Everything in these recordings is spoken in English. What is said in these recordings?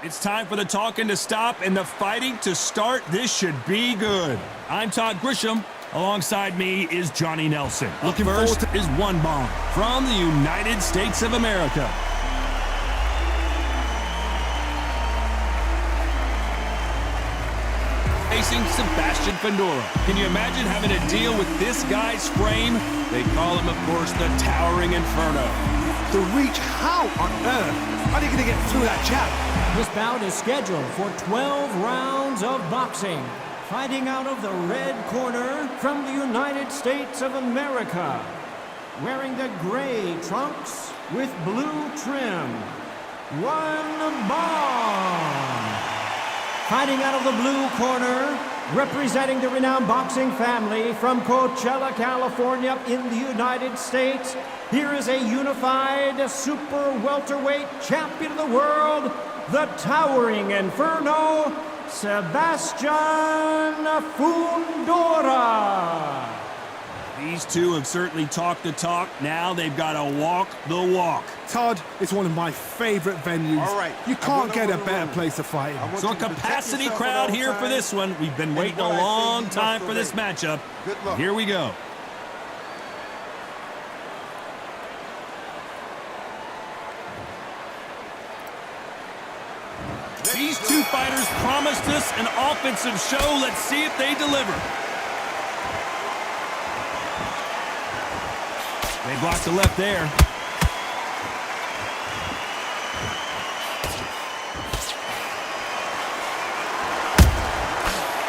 It's time for the talking to stop and the fighting to start. This should be good. I'm Todd Grisham. Alongside me is Johnny Nelson. Looking first is One Bomb from the United States of America. Facing Sebastian Fundora. Can you imagine having to deal with this guy's frame? They call him, of course, the Towering Inferno. The reach, how on earth are they going to get through that jab? This bout is scheduled for 12 rounds of boxing. Fighting out of the red corner from the United States of America. Wearing the gray trunks with blue trim. One Bomb. Fighting out of the blue corner, representing the renowned boxing family from Coachella, California in the United States. Here is a unified super welterweight champion of the world, the Towering Inferno, Sebastian Fundora. These two have certainly talked the talk. Now they've got to walk the walk. Todd, it's one of my favorite venues. All right. You can't get a better place to fight in. So a capacity crowd here for this one. We've been waiting a long time for this matchup. Here we go. These two fighters promised us an offensive show. Let's see if they deliver. They blocked the left there.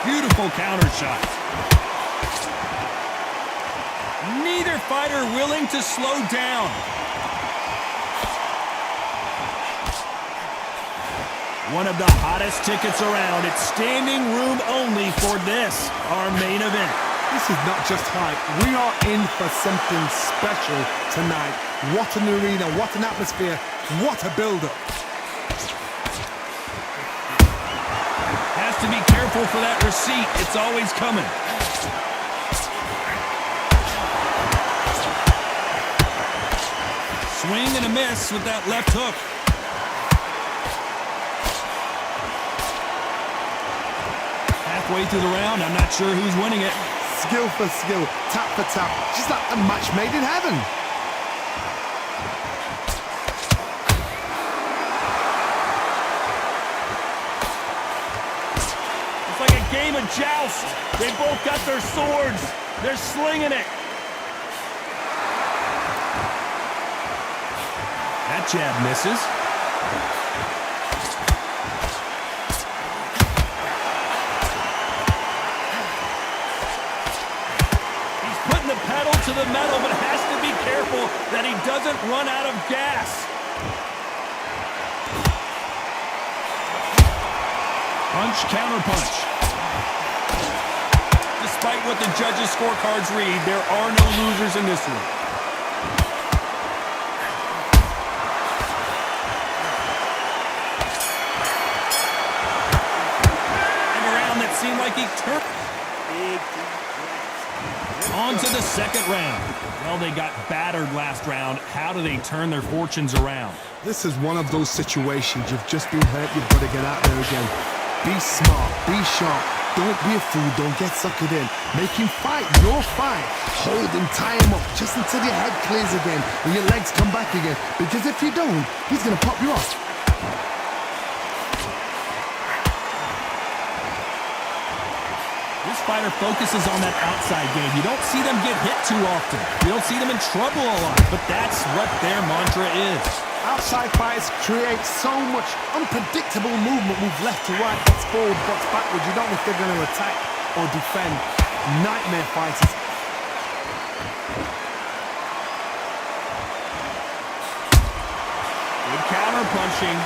Beautiful counter shot. Neither fighter willing to slow down. One of the hottest tickets around. It's standing room only for this, our main event. This is not just hype. We are in for something special tonight. What an arena, what an atmosphere, what a build-up. Has to be careful for that receipt. It's always coming. Swing and a miss with that left hook. Halfway through the round, I'm not sure who's winning it. Skill for skill, tap for tap, just like a match made in heaven. It's like a game of joust. They both got their swords. They're slinging it. That jab misses. Pedal to the metal, but has to be careful that he doesn't run out of gas. Punch, counter punch. Despite what the judges' scorecards read, there are no losers in this one. And a round that seemed like he turned. On to the second round. Well, they got battered last round. How do they turn their fortunes around? This is one of those situations. You've just been hurt. You've got to get out there again. Be smart. Be sharp. Don't be a fool. Don't get suckered in. Make him fight your fight. Hold him, tie him up just until your head clears again and your legs come back again. Because if you don't, he's going to pop you off. This fighter focuses on that outside game. You don't see them get hit too often. You don't see them in trouble a lot, but that's what their mantra is. Outside fights create so much unpredictable movement. Move left to right, box forward, box backwards. You don't know if they're going to attack or defend. Nightmare fighters. Good counter punching.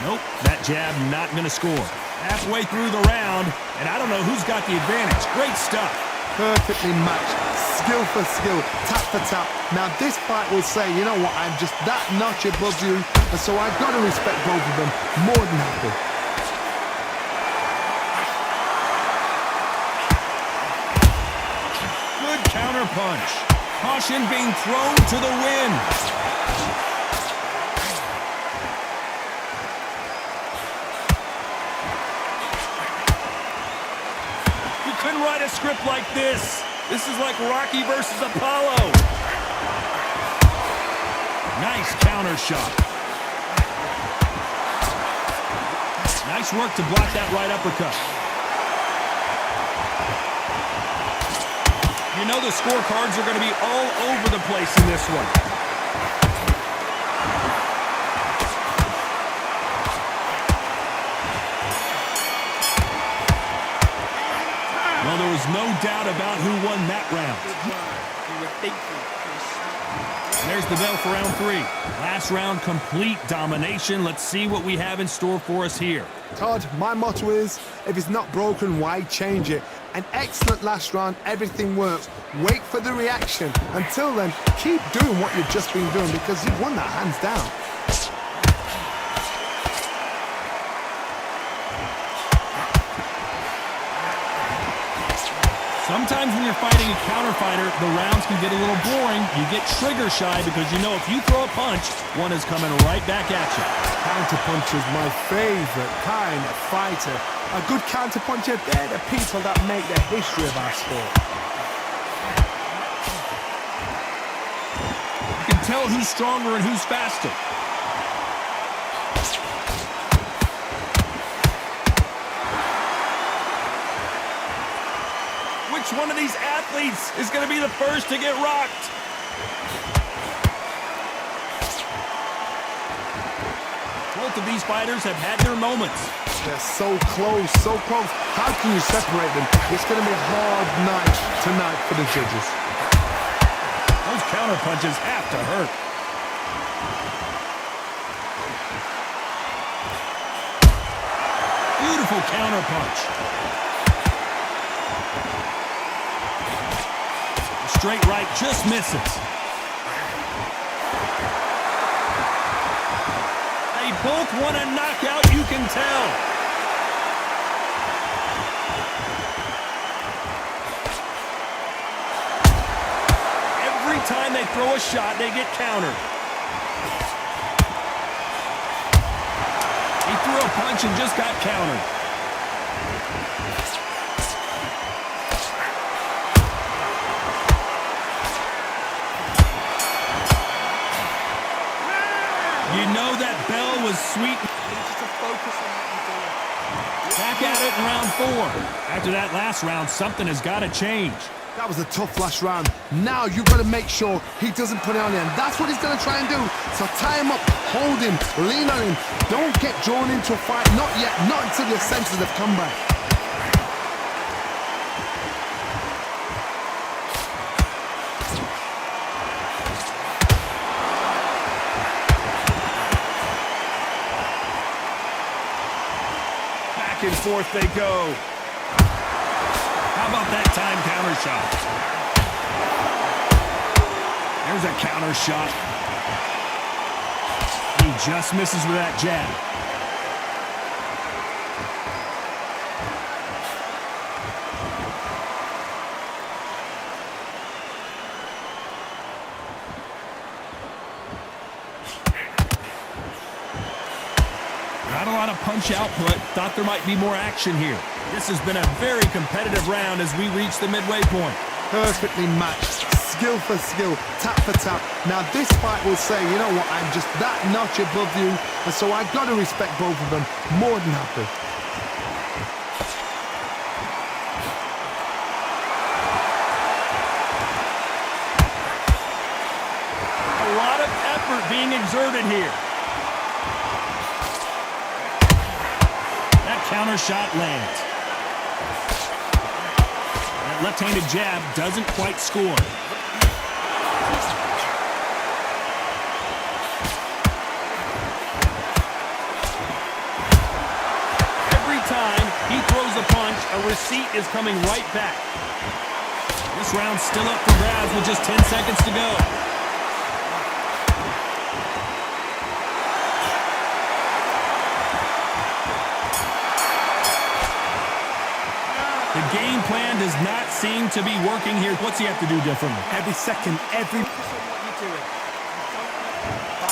Nope, that jab not going to score. Halfway through the round, and I don't know who's got the advantage. Great stuff. Perfectly matched. Skill for skill, tap for tap. Now this fight will say, you know what, I'm just that notch above you, and so I've got to respect both of them more than happy. Good counter punch. Caution being thrown to the wind. You couldn't write a script like this. This is like Rocky versus Apollo. Nice counter shot. Nice work to block that right uppercut. You know the scorecards are going to be all over the place in this one. Well, there was no doubt about who won that round. There's the bell for round 3. Last round, complete domination. Let's see what we have in store for us here. Todd, my motto is, if it's not broken, why change it? An excellent last round, everything works. Wait for the reaction. Until then, keep doing what you've just been doing because you've won that hands down. Sometimes when you're fighting a counter fighter, the rounds can get a little boring. You get trigger shy because you know if you throw a punch, one is coming right back at you. Counterpuncher is my favorite kind of fighter. A good counterpuncher, they're the people that make the history of our sport. You can tell who's stronger and who's faster. Which one of these athletes is going to be the first to get rocked? Both of these fighters have had their moments. They're so close, so close. How can you separate them? It's going to be a hard night tonight for the judges. Those counter punches have to hurt. Beautiful counter punch. The straight right just misses. They both want a knockout, you can tell. Every time they throw a shot, they get countered. He threw a punch and just got countered. You know that bell was sweet. Back at it in round 4. After that last round, something has got to change. That was a tough last round. Now you've got to make sure he doesn't put it on you, and that's what he's going to try and do. So tie him up, hold him, lean on him. Don't get drawn into a fight. Not yet, not until your senses have come back. Back and forth they go. How about that time counter shot? There's a counter shot. He just misses with that jab. Not a lot of punch output. Thought there might be more action here. This has been a very competitive round as we reach the midway point. Perfectly matched, skill for skill, tap for tap. Now this fight will say, you know what, I'm just that notch above you, and so I've got to respect both of them. More than happy. A lot of effort being exerted here. That counter shot lands. That left-handed jab doesn't quite score. Every time he throws a punch, a receipt is coming right back. This round's still up for grabs with just 10 seconds to go. The game plan does not seem to be working here. What's he have to do differently? Every second, every...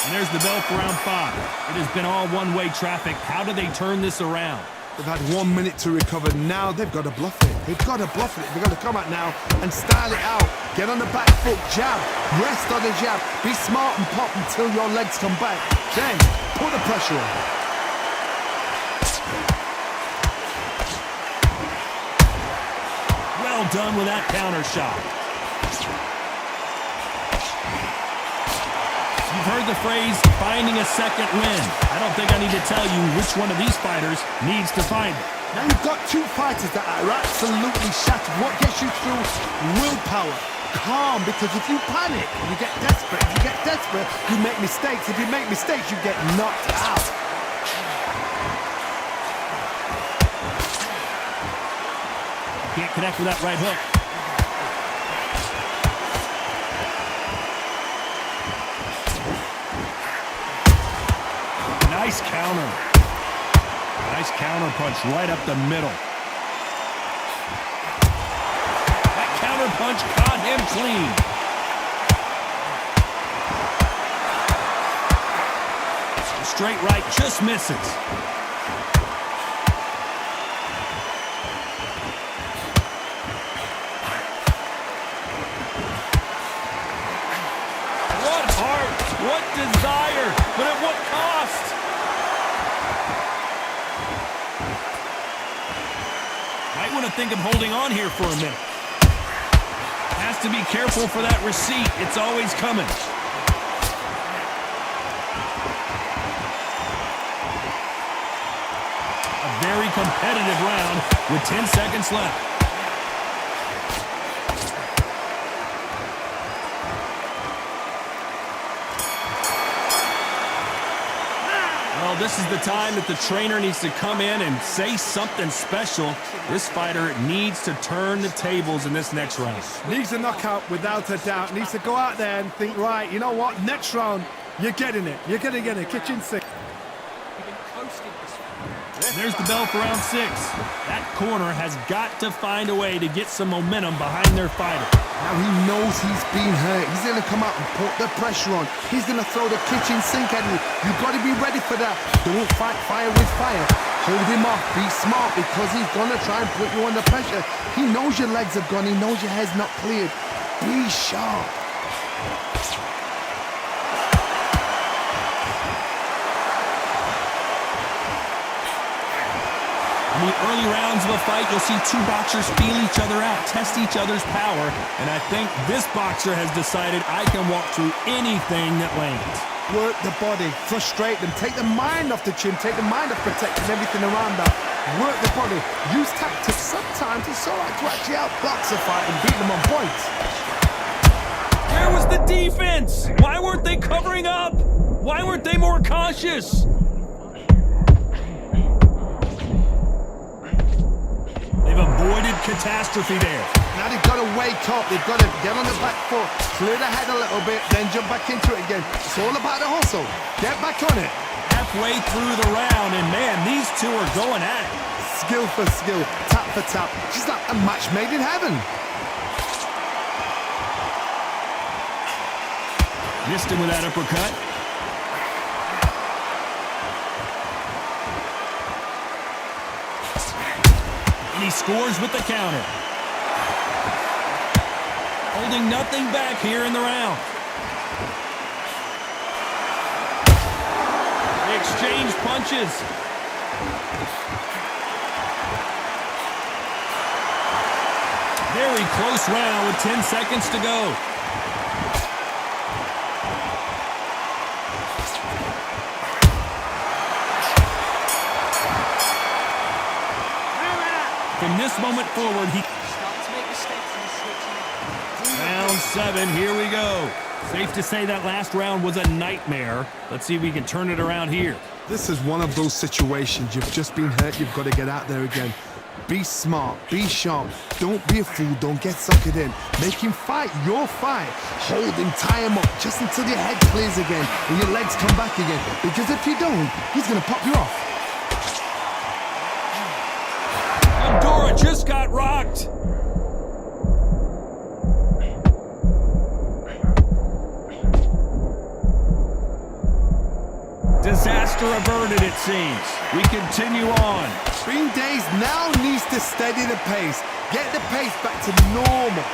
And there's the bell for round 5. It has been all one-way traffic. How do they turn this around? They've had 1 minute to recover. Now they've got to bluff it. They've got to bluff it. They've got to come out now and style it out. Get on the back foot, jab. Rest on the jab. Be smart and pop until your legs come back. Then put the pressure on. Well done with that counter shot. You've heard the phrase, finding a second win. I don't think I need to tell you which one of these fighters needs to find it. Now you've got 2 fighters that are absolutely shattered. What gets you through? Willpower. Calm, because if you panic, you get desperate. If you get desperate, you make mistakes. If you make mistakes, you get knocked out. Can't connect with that right hook. Nice counter. Nice counter punch right up the middle. That counter punch caught him clean. The straight right just misses. What heart, what desire, but at what cost? Might want to think of holding on here for a minute. Has to be careful for that receipt. It's always coming. A very competitive round with 10 seconds left. Well, this is the time that the trainer needs to come in and say something special. This fighter needs to turn the tables in this next round. Needs a knockout without a doubt. Needs to go out there and think, right, you know what? Next round, you're getting it. You're going to get a kitchen sink. There's the bell for round 6. That corner has got to find a way to get some momentum behind their fighter. Now he knows he's been hurt. He's going to come out and put the pressure on. He's going to throw the kitchen sink at you. You've got to be ready for that. Don't fight fire with fire. Hold him off. Be smart, because he's going to try and put you under pressure. He knows your legs have gone. He knows your head's not cleared. Be sharp. In the early rounds of a fight, you'll see 2 boxers feel each other out, test each other's power, and I think this boxer has decided I can walk through anything that lands. Work the body, frustrate them, take the mind off the chin, take the mind off protecting everything around that. Work the body, use tactics. Sometimes it's all right to actually outbox a fight and beat them on points. Where was the defense? Why weren't they covering up? Why weren't they more cautious? They've avoided catastrophe there. Now they've got to wake up. They've got to get on the back foot, clear the head a little bit, then jump back into it again. It's all about the hustle. Get back on it. Halfway through the round, and man, these 2 are going at it. Skill for skill, tap for tap. Just like a match made in heaven. Missed him with that uppercut. And he scores with the counter. Holding nothing back here in the round. They exchange punches. Very close round with 10 seconds to go. From this moment forward, he... Round 7, here we go. Safe to say that last round was a nightmare. Let's see if we can turn it around here. This is one of those situations. You've just been hurt. You've got to get out there again. Be smart. Be sharp. Don't be a fool. Don't get suckered in. Make him fight your fight. Hold him, tie him up just until your head clears again and your legs come back again. Because if you don't, he's going to pop you off. Fundora just got rocked. Disaster averted, it seems. We continue on. Green Days now needs to steady the pace. Get the pace back to normal.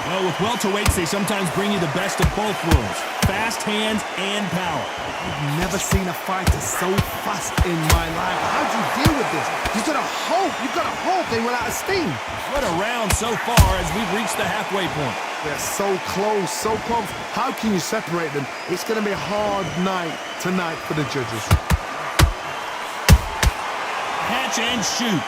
Well, with welterweights, they sometimes bring you the best of both worlds. Fast hands and power. I've never seen a fighter so fast in my life. How do you deal with this? You've got to hope they run out of steam. What a round so far as we've reached the halfway point. They're so close, so close. How can you separate them? It's going to be a hard night tonight for the judges. Catch and shoot.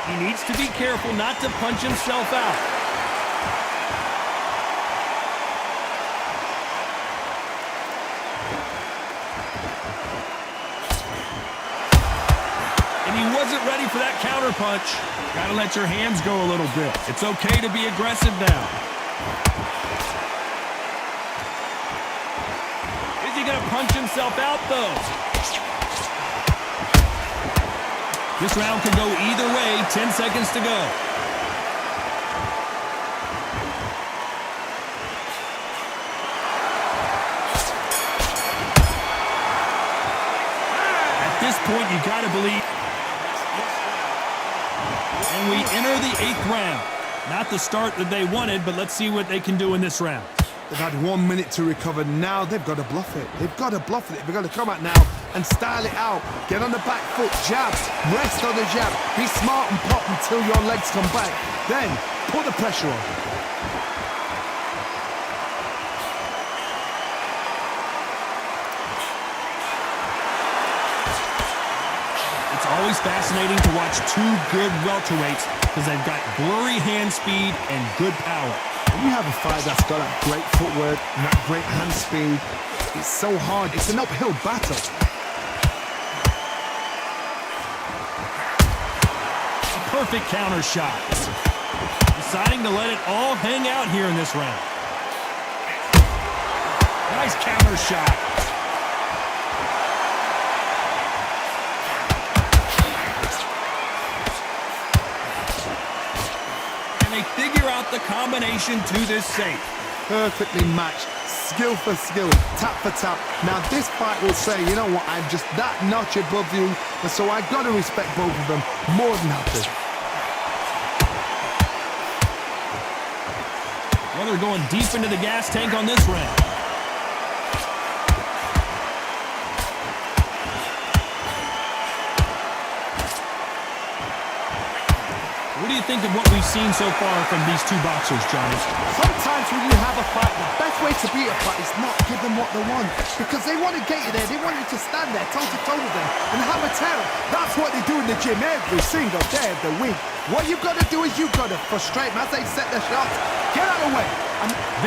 He needs to be careful not to punch himself out. And he wasn't ready for that counter punch. Gotta let your hands go a little bit. It's okay to be aggressive now. Is he gonna punch himself out though? This round could go either way. 10 seconds to go. At this point, you gotta believe. And we enter the 8th round. Not the start that they wanted, but let's see what they can do in this round. They've had 1 minute to recover. Now they've got to bluff it. They've got to bluff it. They've got to come out now and style it out. Get on the back foot, jabs, rest on the jab. Be smart and pop until your legs come back. Then put the pressure on. It's always fascinating to watch two good welterweights because they've got blurry hand speed and good power. When you have a fight that's got that great footwork and that great hand speed, it's so hard. It's an uphill battle. A perfect counter shot. Deciding to let it all hang out here in this round. Nice counter shot. They figure out the combination to this safe. Perfectly matched, skill for skill, tap for tap. Now this fight will say, you know what, I'm just that notch above you, and so I got to respect both of them more than happy. Well, they're going deep into the gas tank on this round. What do you think of what we've seen so far from these two boxers, Johnny? Sometimes when you have a fight, the best way to beat a fight is not give them what they want. Because they want to get you there. They want you to stand there toe-to-toe with them and hammer terror. That's what they do in the gym every single day of the week. What you've got to do is you've got to frustrate them as they set their shots. Get out of the way.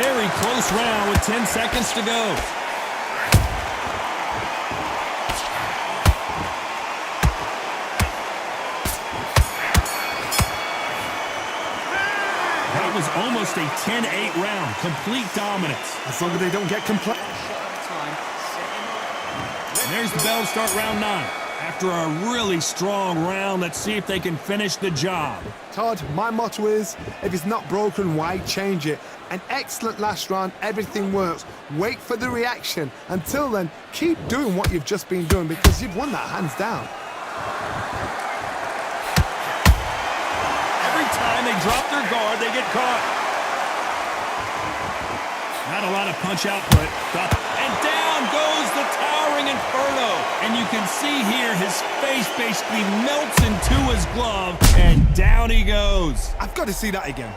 Very close round with 10 seconds to go. That was almost a 10-8 round. Complete dominance. As long as they don't get complete. And there's the bell to start round 9. After a really strong round, let's see if they can finish the job. Todd, my motto is, if it's not broken, why change it? An excellent last round, everything works. Wait for the reaction. Until then, keep doing what you've just been doing because you've won that hands down. Every time they drop their guard, they get caught. Not a lot of punch output. And down goes the towering Inferno. And you can see here his face basically melts into his glove. And down he goes. I've got to see that again.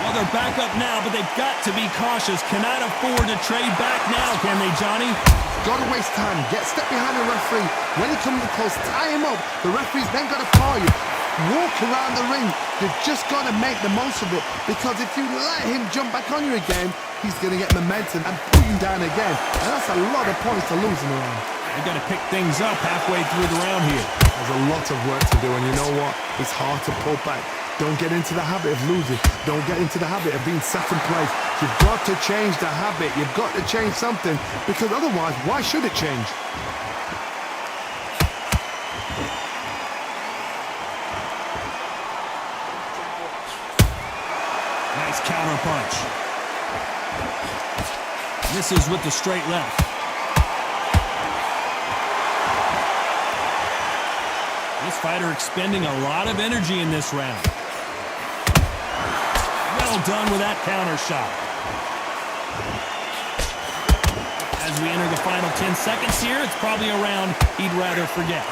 Well, they're back up now, but they've got to be cautious. Cannot afford to trade back now, can they, Johnny? Got to waste time. Get step behind the referee. When he comes close, tie him up. The referee's then got to call you. walk around the ring. You've just got to make the most of it, because if you let him jump back on you again, he's going to get momentum and put you down again. And that's a lot of points to lose in the round. They got to pick things up halfway through the round here. There's a lot of work to do, and you know what? It's hard to pull back. Don't get into the habit of losing. Don't get into the habit of being second place. You've got to change the habit. You've got to change something, because otherwise, why should it change? Nice counter punch. Misses with the straight left. This fighter expending a lot of energy in this round. Well done with that counter shot. As we enter the final 10 seconds here, it's probably a round he'd rather forget.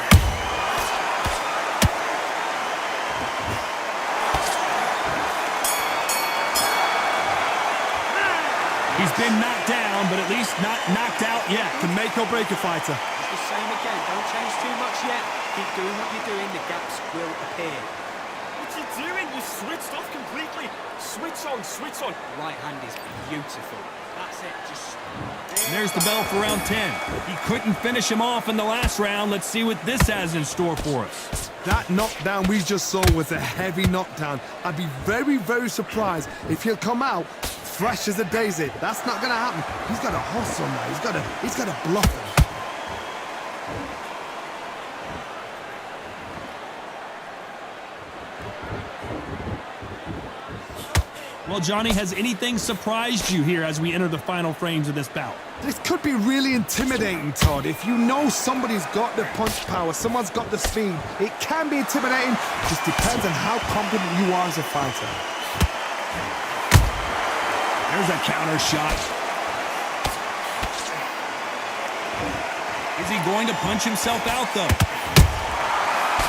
He's been knocked down, but at least not knocked out yet. Can make or break a fighter. It's the same again. Don't change too much yet. Keep doing what you're doing. The gaps will appear. What you doing? You switched off completely. Switch on, switch on. Right hand is beautiful. That's it. Just... And there's the bell for round 10. He couldn't finish him off in the last round. Let's see what this has in store for us. That knockdown we just saw was a heavy knockdown. I'd be very, very surprised if he'll come out fresh as a daisy. That's not going to happen. He's got to hustle now. He's got to bluff him. Well, Johnny, has anything surprised you here as we enter the final frames of this bout? This could be really intimidating, Todd. If you know somebody's got the punch power, someone's got the speed, it can be intimidating. Just depends on how confident you are as a fighter. There's a counter shot. Is he going to punch himself out, though?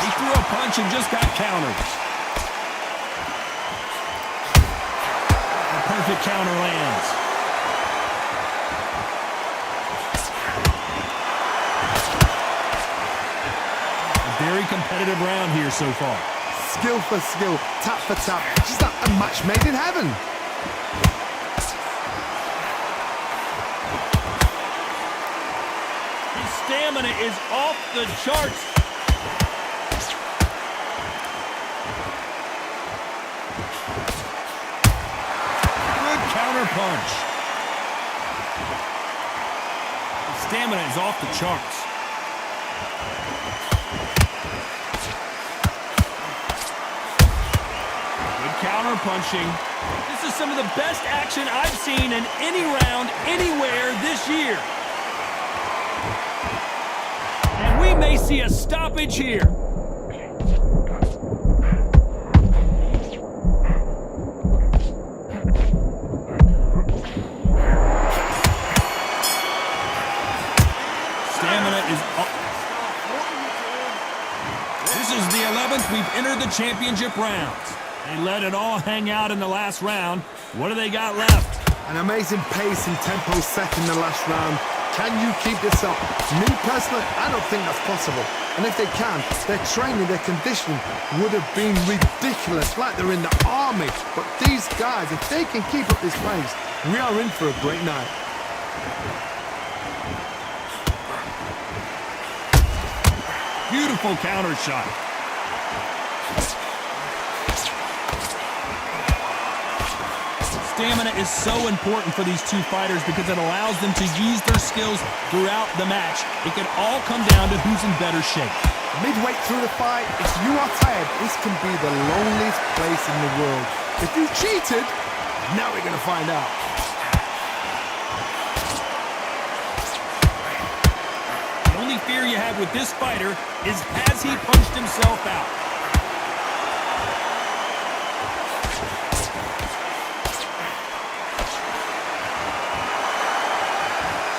He threw a punch and just got countered. Perfect counter lands. A very competitive round here so far. Skill for skill, tap for tap. Just like a match made in heaven. His stamina is off the charts. Counter punch. The stamina is off the charts. Good counter punching. This is some of the best action I've seen in any round anywhere this year. And we may see a stoppage here. We've entered the championship rounds. They let it all hang out in the last round. What do they got left? An amazing pace and tempo set in the last round. Can you keep this up? Me personally, I don't think that's possible. And if they can, their training, their conditioning would have been ridiculous, like they're in the army. But these guys, if they can keep up this pace, we are in for a great night. Beautiful counter shot. Stamina is so important for these two fighters because it allows them to use their skills throughout the match. It can all come down to who's in better shape. Midway through the fight, if you are tired, this can be the loneliest place in the world. If you cheated, now we're going to find out. The only fear you have with this fighter is, has he punched himself out?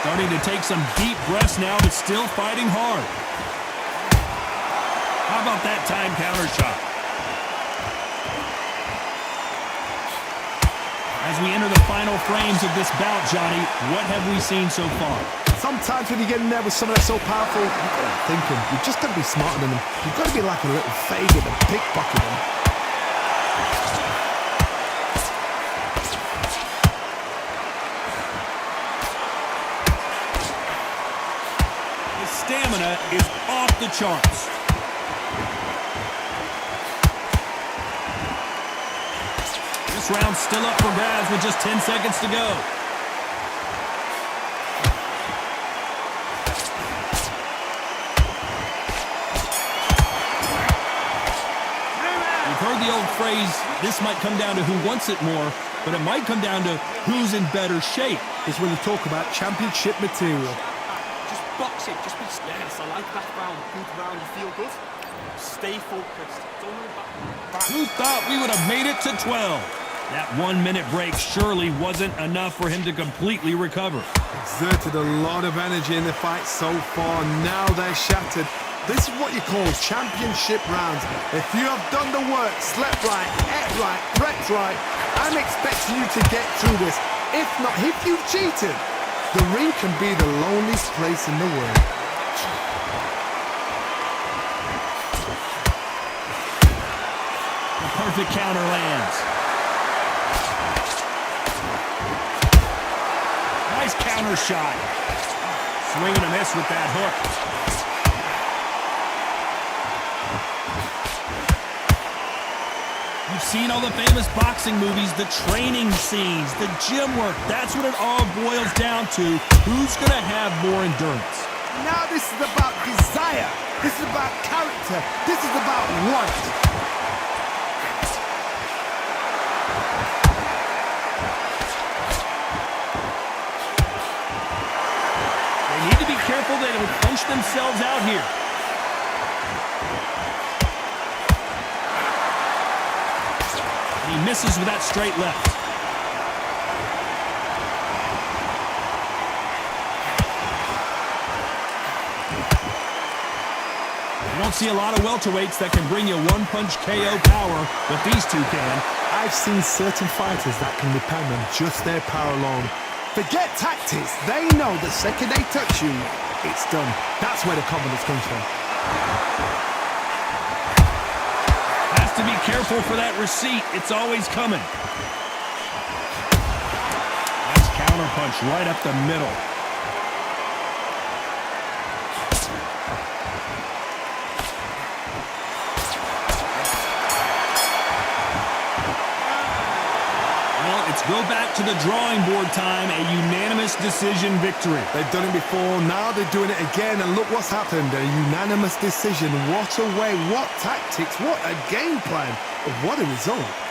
Starting to take some deep breaths now, but still fighting hard. How about that time counter shot? As we enter the final frames of this bout, Johnny, what have we seen so far? Sometimes when you get in there with someone that's so powerful, you've got to think him. You've just got to be smarter than them. You've got to be like a little faggot and pickpocket him. His stamina is off the charts. This round's still up for grabs with just 10 seconds to go. You've heard the old phrase, this might come down to who wants it more, but it might come down to who's in better shape. Is when you talk about championship material. Just box it, just be... Yes, I like that round. Good round, you feel good? Stay focused. Don't worry about... Who thought we would have made it to 12? That 1 minute break surely wasn't enough for him to completely recover. Exerted a lot of energy in the fight so far. Now they're shattered. This is what you call championship rounds. If you have done the work, slept right, ate right, prepped right, I'm expecting you to get through this. If not, if you've cheated, the ring can be the loneliest place in the world. The perfect counter lands. Nice counter shot. Swing and a miss with that hook. You've seen all the famous boxing movies, the training scenes, the gym work. That's what it all boils down to. Who's going to have more endurance? Now this is about desire. This is about character. This is about want. They need to be careful they don't punch themselves out here. He misses with that straight left. You don't see a lot of welterweights that can bring you one-punch KO power, but these two can. I've seen certain fighters that can depend on just their power alone. Forget tactics. They know the second they touch you, it's done. That's where the confidence comes from. To be careful for that receipt. It's always coming. Nice counter punch right up the middle. Well, it's go back to the drawing board time. A unanimous decision victory. They've done it before, now they're doing it again, and look what's happened. A unanimous decision. What a way, what tactics, what a game plan, what a result.